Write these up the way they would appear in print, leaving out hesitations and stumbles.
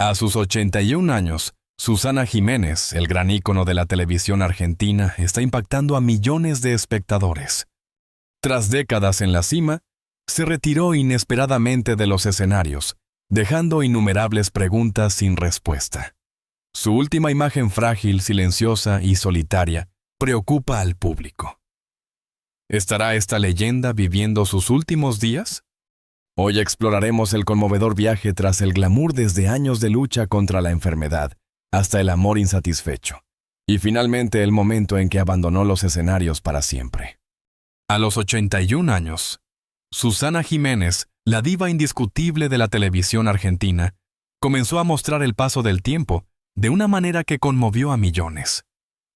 A sus 81 años, Susana Jiménez, el gran ícono de la televisión argentina, está impactando a millones de espectadores. Tras décadas en la cima, se retiró inesperadamente de los escenarios, dejando innumerables preguntas sin respuesta. Su última imagen frágil, silenciosa y solitaria preocupa al público. ¿Estará esta leyenda viviendo sus últimos días? Hoy exploraremos el conmovedor viaje tras el glamour desde años de lucha contra la enfermedad hasta el amor insatisfecho, y finalmente el momento en que abandonó los escenarios para siempre. A los 81 años, Susana Jiménez, la diva indiscutible de la televisión argentina, comenzó a mostrar el paso del tiempo de una manera que conmovió a millones.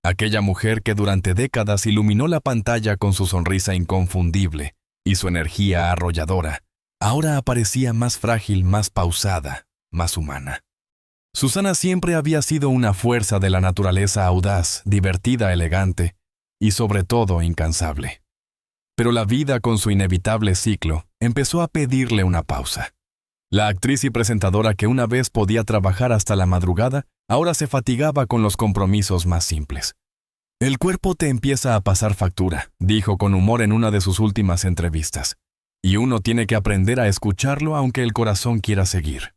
Aquella mujer que durante décadas iluminó la pantalla con su sonrisa inconfundible y su energía arrolladora, ahora aparecía más frágil, más pausada, más humana. Susana siempre había sido una fuerza de la naturaleza audaz, divertida, elegante y sobre todo incansable. Pero la vida, con su inevitable ciclo, empezó a pedirle una pausa. La actriz y presentadora que una vez podía trabajar hasta la madrugada, ahora se fatigaba con los compromisos más simples. «El cuerpo te empieza a pasar factura», dijo con humor en una de sus últimas entrevistas. «Y uno tiene que aprender a escucharlo aunque el corazón quiera seguir».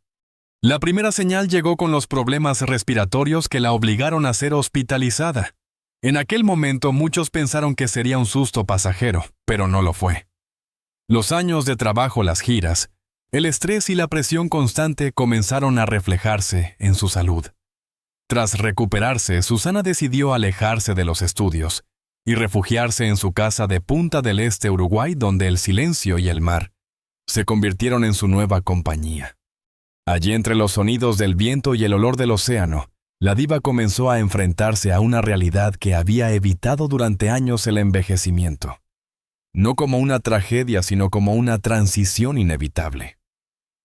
La primera señal llegó con los problemas respiratorios que la obligaron a ser hospitalizada. En aquel momento muchos pensaron que sería un susto pasajero, pero no lo fue. Los años de trabajo, las giras, el estrés y la presión constante comenzaron a reflejarse en su salud. Tras recuperarse, Susana decidió alejarse de los estudios y refugiarse en su casa de Punta del Este, Uruguay, donde el silencio y el mar se convirtieron en su nueva compañía. Allí, entre los sonidos del viento y el olor del océano, la diva comenzó a enfrentarse a una realidad que había evitado durante años el envejecimiento. No como una tragedia, sino como una transición inevitable.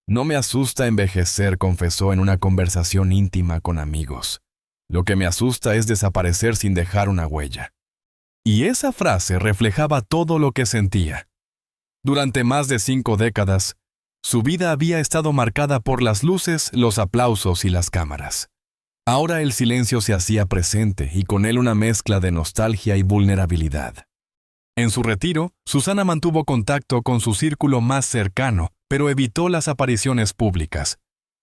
«No me asusta envejecer», confesó en una conversación íntima con amigos. «Lo que me asusta es desaparecer sin dejar una huella». Y esa frase reflejaba todo lo que sentía. Durante más de 5 décadas, su vida había estado marcada por las luces, los aplausos y las cámaras. Ahora el silencio se hacía presente y con él una mezcla de nostalgia y vulnerabilidad. En su retiro, Susana mantuvo contacto con su círculo más cercano, pero evitó las apariciones públicas.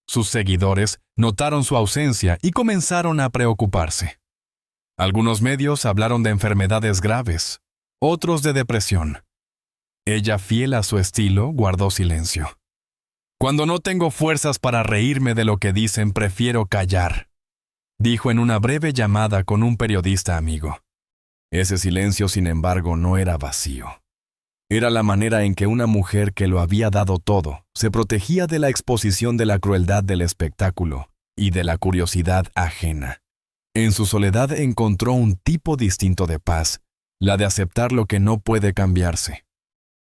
Sus seguidores notaron su ausencia y comenzaron a preocuparse. Algunos medios hablaron de enfermedades graves, otros de depresión. Ella, fiel a su estilo, guardó silencio. «Cuando no tengo fuerzas para reírme de lo que dicen, prefiero callar», dijo en una breve llamada con un periodista amigo. Ese silencio, sin embargo, no era vacío. Era la manera en que una mujer que lo había dado todo se protegía de la exposición de la crueldad del espectáculo y de la curiosidad ajena. En su soledad encontró un tipo distinto de paz, la de aceptar lo que no puede cambiarse.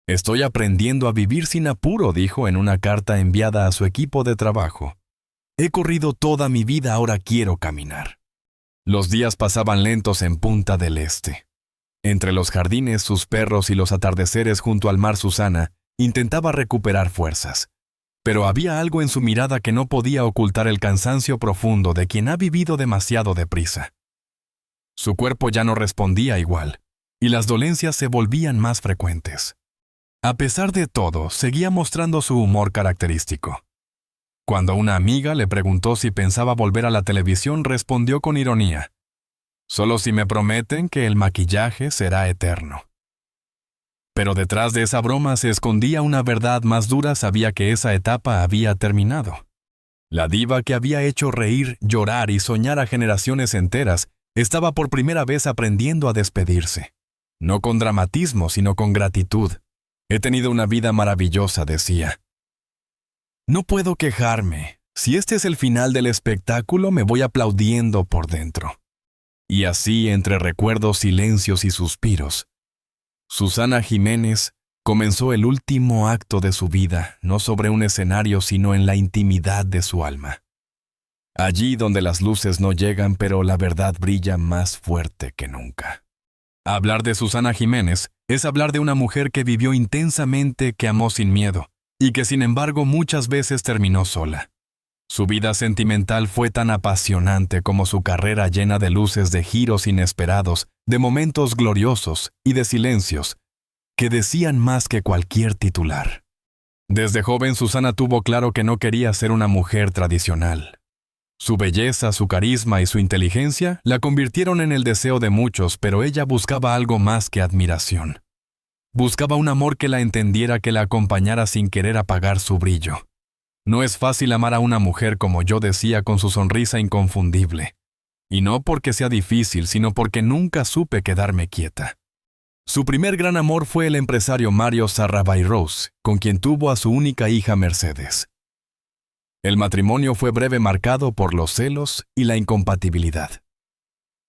«Estoy aprendiendo a vivir sin apuro», dijo en una carta enviada a su equipo de trabajo. «He corrido toda mi vida, ahora quiero caminar». Los días pasaban lentos en Punta del Este. Entre los jardines, sus perros y los atardeceres junto al mar, Susana intentaba recuperar fuerzas. Pero había algo en su mirada que no podía ocultar el cansancio profundo de quien ha vivido demasiado deprisa. Su cuerpo ya no respondía igual, y las dolencias se volvían más frecuentes. A pesar de todo, seguía mostrando su humor característico. Cuando una amiga le preguntó si pensaba volver a la televisión, respondió con ironía: «Solo si me prometen que el maquillaje será eterno». Pero detrás de esa broma se escondía una verdad más dura. Sabía que esa etapa había terminado. La diva que había hecho reír, llorar y soñar a generaciones enteras estaba por primera vez aprendiendo a despedirse. No con dramatismo, sino con gratitud. «He tenido una vida maravillosa», decía. «No puedo quejarme. Si este es el final del espectáculo, me voy aplaudiendo por dentro». Y así, entre recuerdos, silencios y suspiros, Susana Jiménez comenzó el último acto de su vida, no sobre un escenario, sino en la intimidad de su alma. Allí donde las luces no llegan, pero la verdad brilla más fuerte que nunca. Hablar de Susana Jiménez es hablar de una mujer que vivió intensamente, que amó sin miedo, y que sin embargo muchas veces terminó sola. Su vida sentimental fue tan apasionante como su carrera llena de luces, de giros inesperados, de momentos gloriosos y de silencios que decían más que cualquier titular. Desde joven, Susana tuvo claro que no quería ser una mujer tradicional. Su belleza, su carisma y su inteligencia la convirtieron en el deseo de muchos, pero ella buscaba algo más que admiración. Buscaba un amor que la entendiera, que la acompañara sin querer apagar su brillo. No es fácil amar a una mujer, como yo decía con su sonrisa inconfundible. Y no porque sea difícil, sino porque nunca supe quedarme quieta. Su primer gran amor fue el empresario Mario Sarrabayrouse, con quien tuvo a su única hija Mercedes. El matrimonio fue breve, marcado por los celos y la incompatibilidad.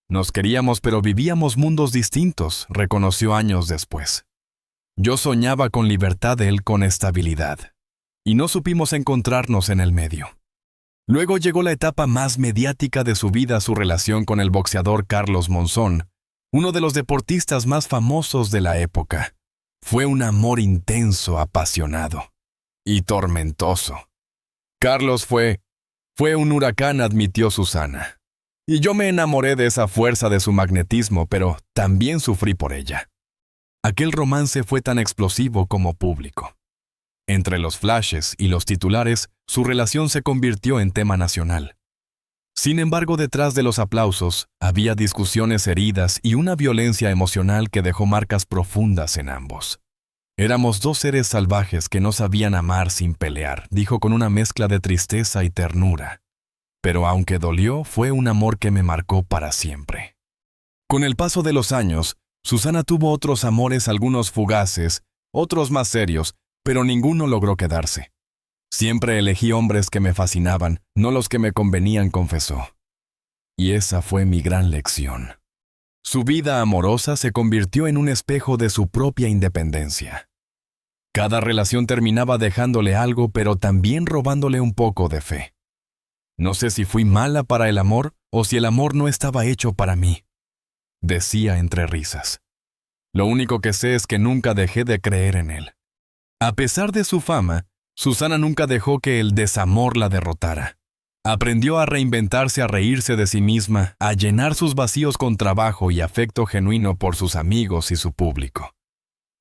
Nos queríamos, pero vivíamos mundos distintos, reconoció años después. Yo soñaba con libertad, él con estabilidad. Y no supimos encontrarnos en el medio. Luego llegó la etapa más mediática de su vida, su relación con el boxeador Carlos Monzón, uno de los deportistas más famosos de la época. Fue un amor intenso, apasionado y tormentoso. Carlos fue un huracán, admitió Susana. Y yo me enamoré de esa fuerza, de su magnetismo, pero también sufrí por ella. Aquel romance fue tan explosivo como público. Entre los flashes y los titulares, su relación se convirtió en tema nacional. Sin embargo, detrás de los aplausos, había discusiones, heridas y una violencia emocional que dejó marcas profundas en ambos. Éramos dos seres salvajes que no sabían amar sin pelear, dijo con una mezcla de tristeza y ternura. Pero aunque dolió, fue un amor que me marcó para siempre. Con el paso de los años, Susana tuvo otros amores, algunos fugaces, otros más serios, pero ninguno logró quedarse. Siempre elegí hombres que me fascinaban, no los que me convenían, confesó. Y esa fue mi gran lección. Su vida amorosa se convirtió en un espejo de su propia independencia. Cada relación terminaba dejándole algo, pero también robándole un poco de fe. No sé si fui mala para el amor o si el amor no estaba hecho para mí, decía entre risas. Lo único que sé es que nunca dejé de creer en él. A pesar de su fama, Susana nunca dejó que el desamor la derrotara. Aprendió a reinventarse, a reírse de sí misma, a llenar sus vacíos con trabajo y afecto genuino por sus amigos y su público.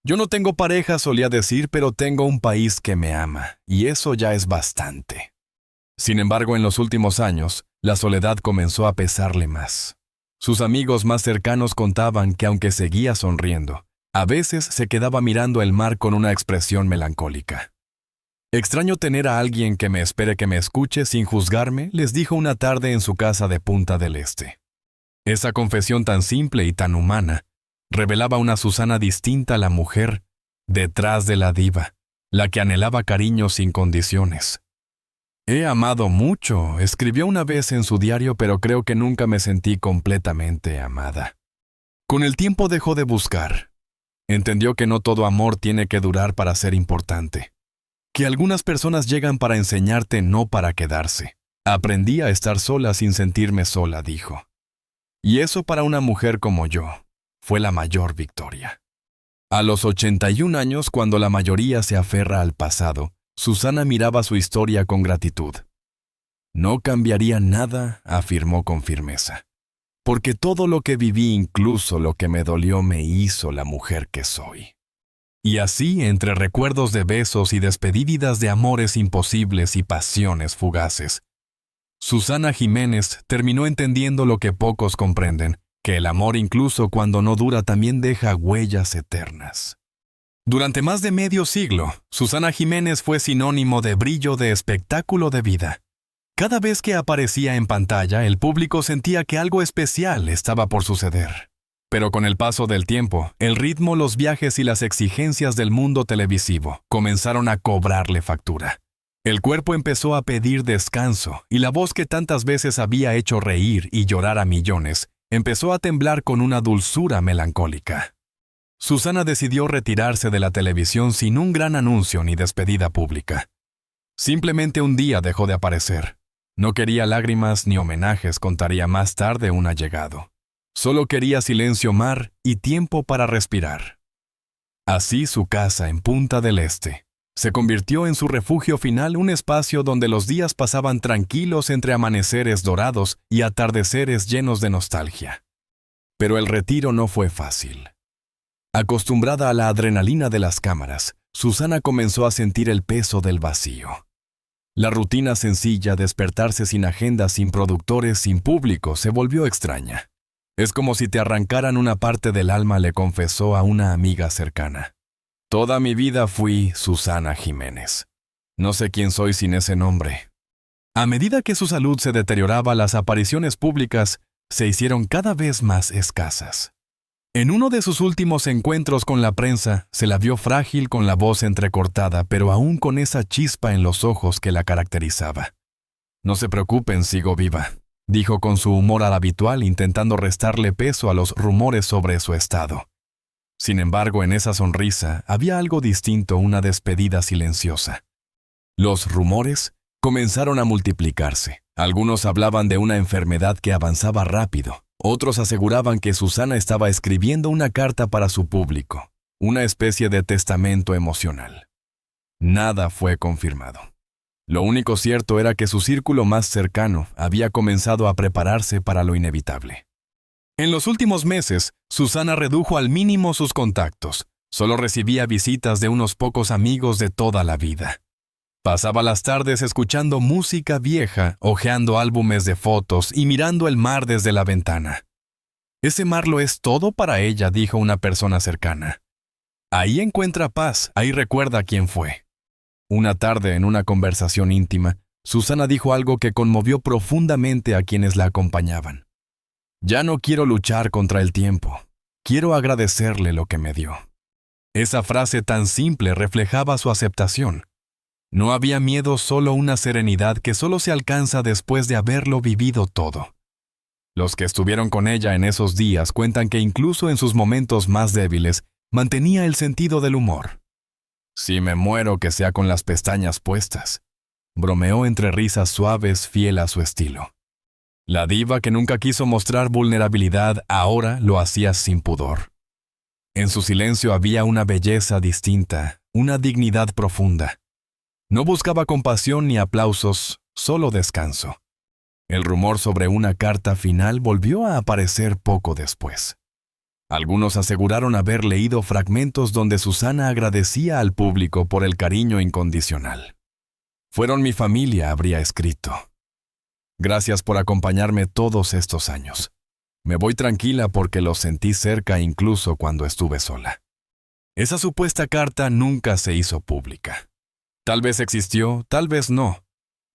Yo no tengo pareja, solía decir, pero tengo un país que me ama, y eso ya es bastante. Sin embargo, en los últimos años, la soledad comenzó a pesarle más. Sus amigos más cercanos contaban que aunque seguía sonriendo, a veces se quedaba mirando el mar con una expresión melancólica. Extraño tener a alguien que me espere, que me escuche sin juzgarme, les dijo una tarde en su casa de Punta del Este. Esa confesión tan simple y tan humana revelaba una Susana distinta, a la mujer detrás de la diva, la que anhelaba cariño sin condiciones. He amado mucho, escribió una vez en su diario, pero creo que nunca me sentí completamente amada. Con el tiempo dejó de buscar. Entendió que no todo amor tiene que durar para ser importante. Que algunas personas llegan para enseñarte, no para quedarse. Aprendí a estar sola sin sentirme sola, dijo. Y eso para una mujer como yo fue la mayor victoria. A los 81 años, cuando la mayoría se aferra al pasado, Susana miraba su historia con gratitud. No cambiaría nada, afirmó con firmeza. Porque todo lo que viví, incluso lo que me dolió, me hizo la mujer que soy. Y así, entre recuerdos de besos y despedidas de amores imposibles y pasiones fugaces, Susana Jiménez terminó entendiendo lo que pocos comprenden, que el amor, incluso cuando no dura, también deja huellas eternas. Durante más de medio siglo, Susana Jiménez fue sinónimo de brillo, de espectáculo, de vida. Cada vez que aparecía en pantalla, el público sentía que algo especial estaba por suceder. Pero con el paso del tiempo, el ritmo, los viajes y las exigencias del mundo televisivo comenzaron a cobrarle factura. El cuerpo empezó a pedir descanso y la voz que tantas veces había hecho reír y llorar a millones empezó a temblar con una dulzura melancólica. Susana decidió retirarse de la televisión sin un gran anuncio ni despedida pública. Simplemente un día dejó de aparecer. No quería lágrimas ni homenajes, contaría más tarde un allegado. Solo quería silencio, mar y tiempo para respirar. Así su casa en Punta del Este Se convirtió en su refugio final, un espacio donde los días pasaban tranquilos entre amaneceres dorados y atardeceres llenos de nostalgia. Pero el retiro no fue fácil. Acostumbrada a la adrenalina de las cámaras, Susana comenzó a sentir el peso del vacío. La rutina sencilla, despertarse sin agenda, sin productores, sin público, se volvió extraña. Es como si te arrancaran una parte del alma, le confesó a una amiga cercana. Toda mi vida fui Susana Jiménez. No sé quién soy sin ese nombre. A medida que su salud se deterioraba, las apariciones públicas se hicieron cada vez más escasas. En uno de sus últimos encuentros con la prensa, se la vio frágil, con la voz entrecortada, pero aún con esa chispa en los ojos que la caracterizaba. No se preocupen, sigo viva, dijo con su humor al habitual, intentando restarle peso a los rumores sobre su estado. Sin embargo, en esa sonrisa había algo distinto, una despedida silenciosa. Los rumores comenzaron a multiplicarse. Algunos hablaban de una enfermedad que avanzaba rápido. Otros aseguraban que Susana estaba escribiendo una carta para su público, una especie de testamento emocional. Nada fue confirmado. Lo único cierto era que su círculo más cercano había comenzado a prepararse para lo inevitable. En los últimos meses, Susana redujo al mínimo sus contactos. Solo recibía visitas de unos pocos amigos de toda la vida. Pasaba las tardes escuchando música vieja, hojeando álbumes de fotos y mirando el mar desde la ventana. Ese mar lo es todo para ella, dijo una persona cercana. Ahí encuentra paz, ahí recuerda quién fue. Una tarde, en una conversación íntima, Susana dijo algo que conmovió profundamente a quienes la acompañaban. Ya no quiero luchar contra el tiempo. Quiero agradecerle lo que me dio. Esa frase tan simple reflejaba su aceptación. No había miedo, solo una serenidad que solo se alcanza después de haberlo vivido todo. Los que estuvieron con ella en esos días cuentan que incluso en sus momentos más débiles mantenía el sentido del humor. Si me muero, que sea con las pestañas puestas, bromeó entre risas suaves, fiel a su estilo. La diva, que nunca quiso mostrar vulnerabilidad, ahora lo hacía sin pudor. En su silencio había una belleza distinta, una dignidad profunda. No buscaba compasión ni aplausos, solo descanso. El rumor sobre una carta final volvió a aparecer poco después. Algunos aseguraron haber leído fragmentos donde Susana agradecía al público por el cariño incondicional. Fueron mi familia, habría escrito. Gracias por acompañarme todos estos años. Me voy tranquila porque los sentí cerca incluso cuando estuve sola. Esa supuesta carta nunca se hizo pública. Tal vez existió, tal vez no.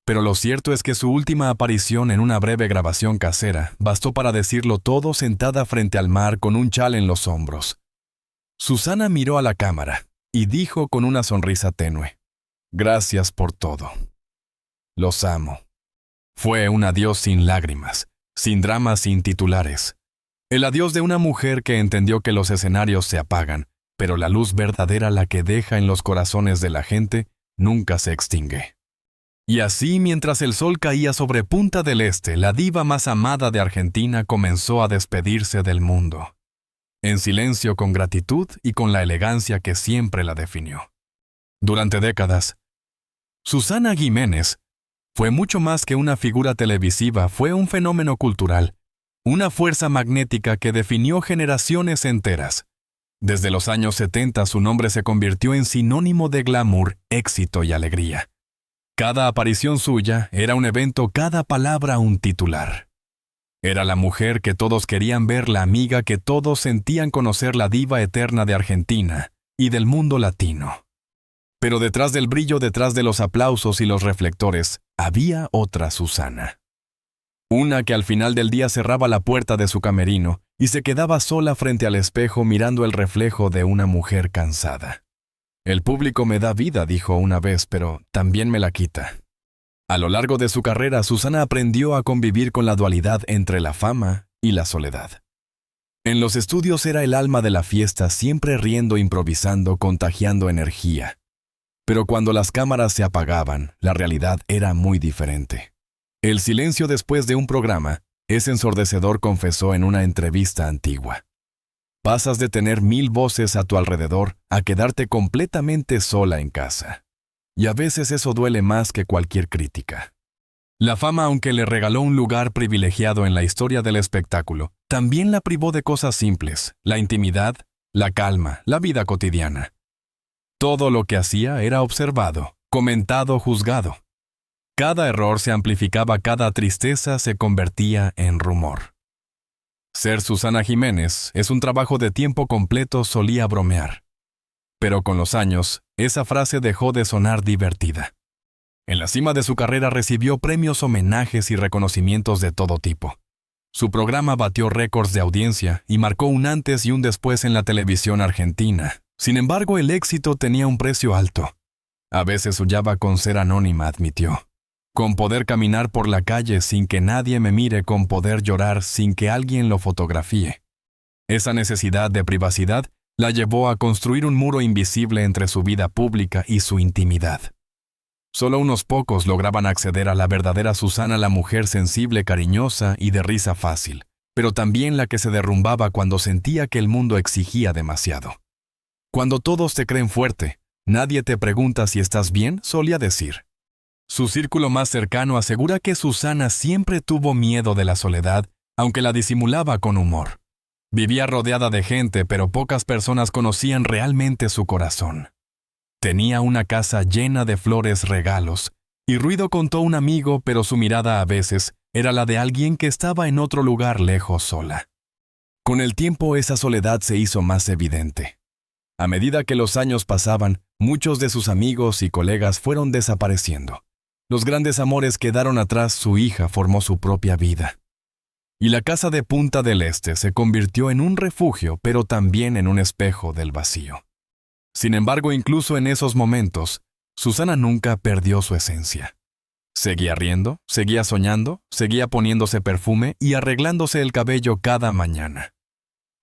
Pero lo cierto es que su última aparición en una breve grabación casera bastó para decirlo todo, sentada frente al mar con un chal en los hombros. Susana miró a la cámara y dijo con una sonrisa tenue: Gracias por todo. Los amo. Fue un adiós sin lágrimas, sin dramas, sin titulares. El adiós de una mujer que entendió que los escenarios se apagan, pero la luz verdadera, la que deja en los corazones de la gente, nunca se extingue. Y así, mientras el sol caía sobre Punta del Este, la diva más amada de Argentina comenzó a despedirse del mundo. En silencio, con gratitud y con la elegancia que siempre la definió. Durante décadas, Susana Jiménez fue mucho más que una figura televisiva, fue un fenómeno cultural, una fuerza magnética que definió generaciones enteras. Desde los años 70 su nombre se convirtió en sinónimo de glamour, éxito y alegría. Cada aparición suya era un evento, cada palabra un titular. Era la mujer que todos querían ver, la amiga que todos sentían conocer, la diva eterna de Argentina y del mundo latino. Pero detrás del brillo, detrás de los aplausos y los reflectores, había otra Susana. Una que al final del día cerraba la puerta de su camerino y se quedaba sola frente al espejo mirando el reflejo de una mujer cansada. El público me da vida, dijo una vez, pero también me la quita. A lo largo de su carrera, Susana aprendió a convivir con la dualidad entre la fama y la soledad. En los estudios era el alma de la fiesta, siempre riendo, improvisando, contagiando energía. Pero cuando las cámaras se apagaban, la realidad era muy diferente. El silencio después de un programa es ensordecedor, confesó en una entrevista antigua. Pasas de tener 1000 voces a tu alrededor a quedarte completamente sola en casa. y a veces eso duele más que cualquier crítica. La fama, aunque le regaló un lugar privilegiado en la historia del espectáculo, también la privó de cosas simples, la intimidad, la calma, la vida cotidiana. Todo lo que hacía era observado, comentado, juzgado. Cada error se amplificaba, cada tristeza se convertía en rumor. Ser Susana Jiménez es un trabajo de tiempo completo, solía bromear. Pero con los años, esa frase dejó de sonar divertida. En la cima de su carrera recibió premios, homenajes y reconocimientos de todo tipo. Su programa batió récords de audiencia y marcó un antes y un después en la televisión argentina. Sin embargo, el éxito tenía un precio alto. A veces soñaba con ser anónima, admitió. Con poder caminar por la calle sin que nadie me mire, con poder llorar sin que alguien lo fotografíe. Esa necesidad de privacidad la llevó a construir un muro invisible entre su vida pública y su intimidad. Solo unos pocos lograban acceder a la verdadera Susana, la mujer sensible, cariñosa y de risa fácil, pero también la que se derrumbaba cuando sentía que el mundo exigía demasiado. Cuando todos te creen fuerte, nadie te pregunta si estás bien, solía decir. Su círculo más cercano asegura que Susana siempre tuvo miedo de la soledad, aunque la disimulaba con humor. Vivía rodeada de gente, pero pocas personas conocían realmente su corazón. Tenía una casa llena de flores, regalos, y ruido, contó un amigo, pero su mirada a veces era la de alguien que estaba en otro lugar lejos, sola. Con el tiempo esa soledad se hizo más evidente. A medida que los años pasaban, muchos de sus amigos y colegas fueron desapareciendo. Los grandes amores quedaron atrás, su hija formó su propia vida. Y la casa de Punta del Este se convirtió en un refugio, pero también en un espejo del vacío. Sin embargo, incluso en esos momentos, Susana nunca perdió su esencia. Seguía riendo, seguía soñando, seguía poniéndose perfume y arreglándose el cabello cada mañana.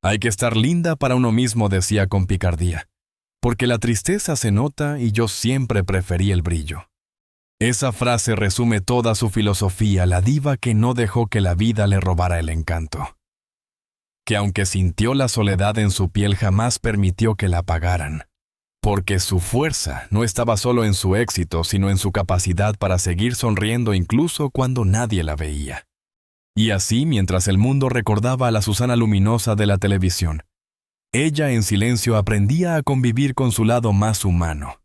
Hay que estar linda para uno mismo, decía con picardía, porque la tristeza se nota y yo siempre preferí el brillo. Esa frase resume toda su filosofía, la diva que no dejó que la vida le robara el encanto. Que aunque sintió la soledad en su piel, jamás permitió que la apagaran. Porque su fuerza no estaba solo en su éxito, sino en su capacidad para seguir sonriendo incluso cuando nadie la veía. Y así, mientras el mundo recordaba a la Susana luminosa de la televisión, ella en silencio aprendía a convivir con su lado más humano.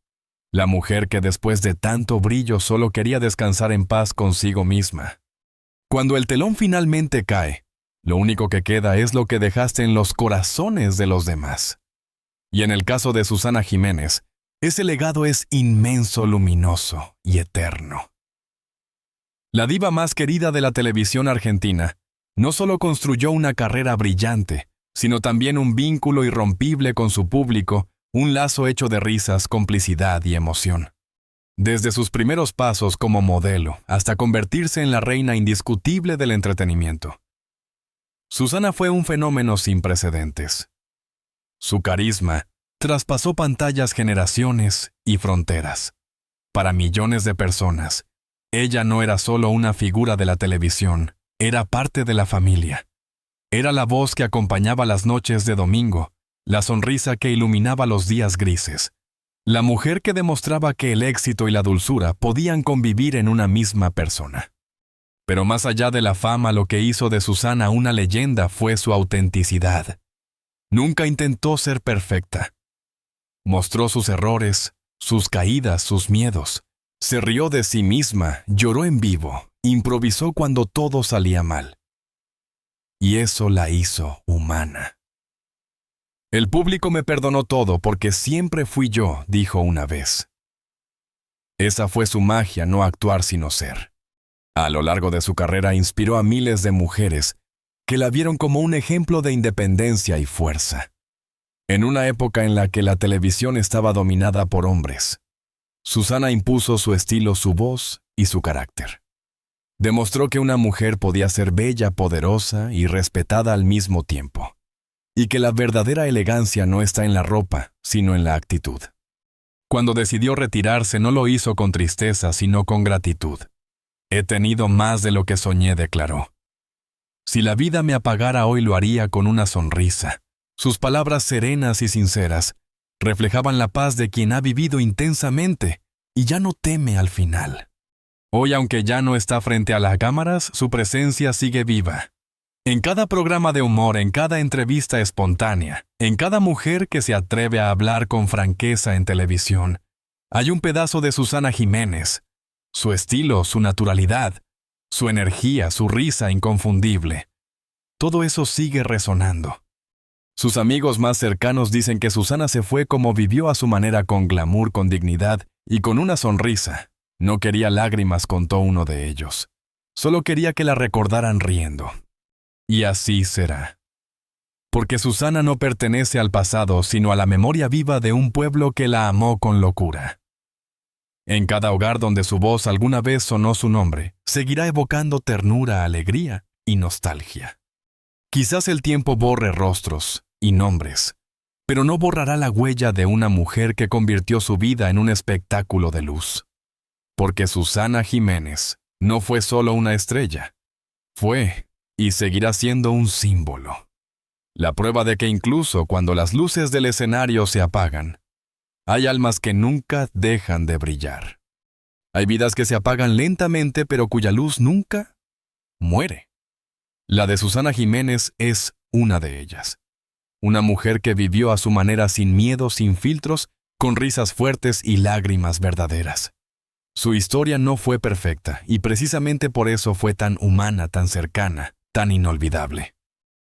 La mujer que después de tanto brillo solo quería descansar en paz consigo misma. Cuando el telón finalmente cae, lo único que queda es lo que dejaste en los corazones de los demás. Y en el caso de Susana Jiménez, ese legado es inmenso, luminoso y eterno. La diva más querida de la televisión argentina no solo construyó una carrera brillante, sino también un vínculo irrompible con su público, un lazo hecho de risas, complicidad y emoción. Desde sus primeros pasos como modelo hasta convertirse en la reina indiscutible del entretenimiento. Susana fue un fenómeno sin precedentes. Su carisma traspasó pantallas, generaciones y fronteras. Para millones de personas, ella no era solo una figura de la televisión, era parte de la familia. Era la voz que acompañaba las noches de domingo, la sonrisa que iluminaba los días grises, la mujer que demostraba que el éxito y la dulzura podían convivir en una misma persona. Pero más allá de la fama, lo que hizo de Susana una leyenda fue su autenticidad. Nunca intentó ser perfecta. Mostró sus errores, sus caídas, sus miedos. Se rió de sí misma, lloró en vivo, improvisó cuando todo salía mal. Y eso la hizo humana. El público me perdonó todo porque siempre fui yo, dijo una vez. Esa fue su magia, no actuar sino ser. A lo largo de su carrera inspiró a miles de mujeres que la vieron como un ejemplo de independencia y fuerza. En una época en la que la televisión estaba dominada por hombres, Susana impuso su estilo, su voz y su carácter. Demostró que una mujer podía ser bella, poderosa y respetada al mismo tiempo, y que la verdadera elegancia no está en la ropa, sino en la actitud. Cuando decidió retirarse, no lo hizo con tristeza, sino con gratitud. He tenido más de lo que soñé, declaró. Si la vida me apagara hoy, lo haría con una sonrisa. Sus palabras serenas y sinceras reflejaban la paz de quien ha vivido intensamente, y ya no teme al final. Hoy, aunque ya no está frente a las cámaras, su presencia sigue viva. En cada programa de humor, en cada entrevista espontánea, en cada mujer que se atreve a hablar con franqueza en televisión, hay un pedazo de Susana Jiménez. Su estilo, su naturalidad, su energía, su risa inconfundible. Todo eso sigue resonando. Sus amigos más cercanos dicen que Susana se fue como vivió a su manera, con glamour, con dignidad y con una sonrisa. No quería lágrimas, contó uno de ellos. Solo quería que la recordaran riendo. Y así será. Porque Susana no pertenece al pasado, sino a la memoria viva de un pueblo que la amó con locura. En cada hogar donde su voz alguna vez sonó su nombre, seguirá evocando ternura, alegría y nostalgia. Quizás el tiempo borre rostros y nombres, pero no borrará la huella de una mujer que convirtió su vida en un espectáculo de luz. Porque Susana Jiménez no fue solo una estrella, fue y seguirá siendo un símbolo. La prueba de que incluso cuando las luces del escenario se apagan, hay almas que nunca dejan de brillar. Hay vidas que se apagan lentamente, pero cuya luz nunca muere. La de Susana Jiménez es una de ellas. Una mujer que vivió a su manera, sin miedo, sin filtros, con risas fuertes y lágrimas verdaderas. Su historia no fue perfecta, y precisamente por eso fue tan humana, tan cercana, tan inolvidable.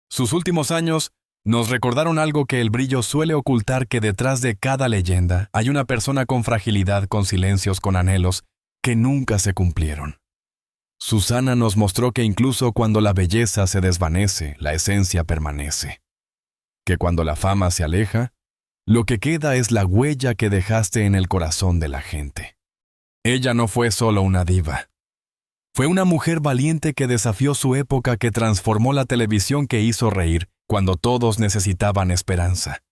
Sus últimos años nos recordaron algo que el brillo suele ocultar: que detrás de cada leyenda hay una persona con fragilidad, con silencios, con anhelos que nunca se cumplieron. Susana nos mostró que incluso cuando la belleza se desvanece, la esencia permanece. Que cuando la fama se aleja, lo que queda es la huella que dejaste en el corazón de la gente. Ella no fue solo una diva. Fue una mujer valiente que desafió su época, que transformó la televisión, que hizo reír cuando todos necesitaban esperanza.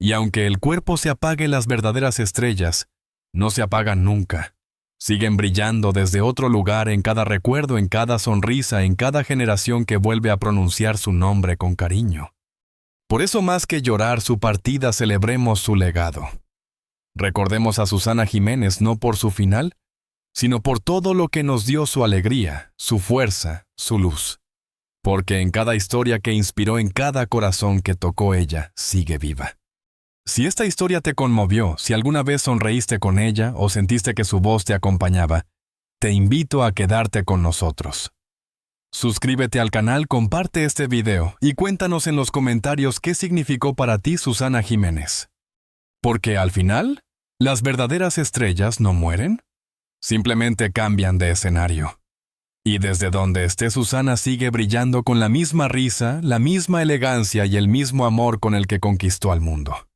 Y aunque el cuerpo se apague, las verdaderas estrellas no se apagan nunca. Siguen brillando desde otro lugar, en cada recuerdo, en cada sonrisa, en cada generación que vuelve a pronunciar su nombre con cariño. Por eso, más que llorar su partida, celebremos su legado. Recordemos a Susana Jiménez no por su final, sino por todo lo que nos dio: su alegría, su fuerza, su luz. Porque en cada historia que inspiró, en cada corazón que tocó, ella sigue viva. Si esta historia te conmovió, si alguna vez sonreíste con ella o sentiste que su voz te acompañaba, te invito a quedarte con nosotros. Suscríbete al canal, comparte este video y cuéntanos en los comentarios qué significó para ti Susana Jiménez. Porque al final, las verdaderas estrellas no mueren, simplemente cambian de escenario. Y desde donde esté Susana, sigue brillando con la misma risa, la misma elegancia y el mismo amor con el que conquistó al mundo.